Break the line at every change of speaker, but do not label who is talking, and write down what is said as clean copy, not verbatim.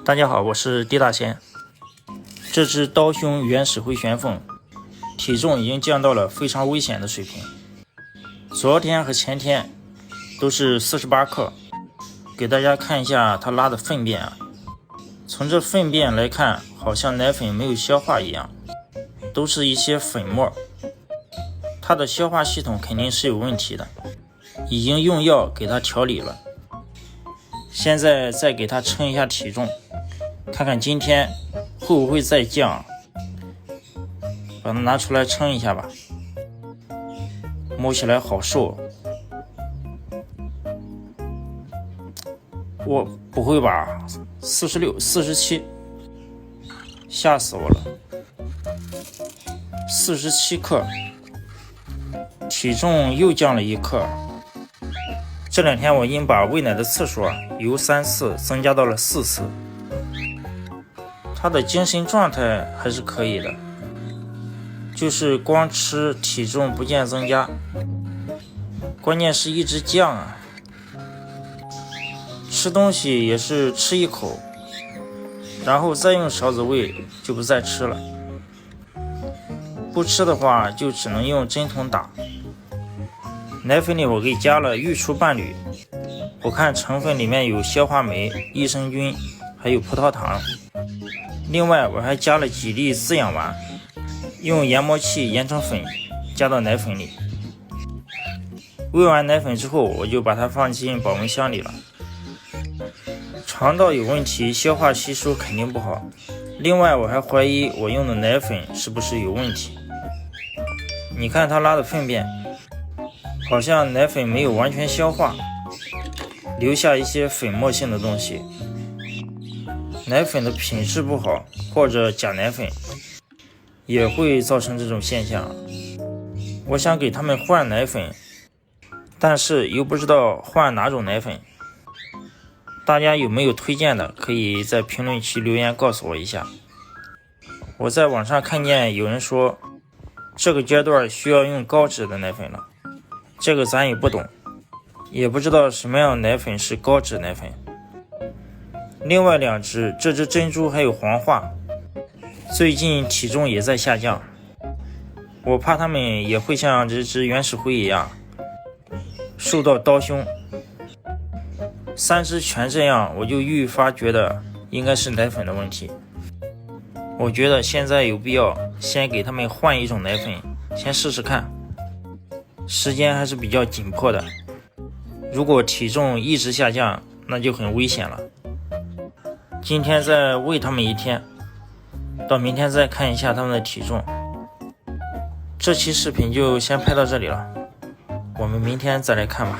大家好，我是地大仙。这只刀胸原始灰玄凤体重已经降到了非常危险的水平，昨天和前天都是48克。给大家看一下它拉的粪便啊，从这粪便来看，好像奶粉没有消化一样，都是一些粉末。它的消化系统肯定是有问题的，已经用药给它调理了。现在再给它称一下体重，看看今天会不会再降。把它拿出来称一下吧，摸起来好瘦。我不会吧，46、47，吓死我了。47克，体重又降了1克。这2天我已经把喂奶的次数由3次增加到了4次。他的精神状态还是可以的，就是光吃体重不见增加，关键是一直降啊。吃东西也是吃一口，然后再用勺子喂，就不再吃了。不吃的话就只能用针筒打。奶粉里我给加了育雏伴侣，我看成分里面有消化酶、益生菌还有葡萄糖。另外我还加了几粒滋养丸，用研磨器研成粉加到奶粉里。喂完奶粉之后，我就把它放进保温箱里了。肠道有问题，消化吸收肯定不好。另外我还怀疑我用的奶粉是不是有问题。你看它拉的粪便，好像奶粉没有完全消化，留下一些粉末性的东西。奶粉的品质不好，或者假奶粉，也会造成这种现象。我想给他们换奶粉，但是又不知道换哪种奶粉。大家有没有推荐的，可以在评论区留言告诉我一下。我在网上看见有人说这个阶段需要用高脂的奶粉了，这个咱也不懂，也不知道什么样的奶粉是高脂奶粉。另外2只，这只珍珠还有黄化，最近体重也在下降，我怕它们也会像这只原始灰一样受到刀凶。3只全这样，我就愈发觉得应该是奶粉的问题。我觉得现在有必要先给他们换一种奶粉，先试试看。时间还是比较紧迫的，如果体重一直下降，那就很危险了。今天再喂他们1天，到明天再看一下他们的体重。这期视频就先拍到这里了，我们明天再来看吧。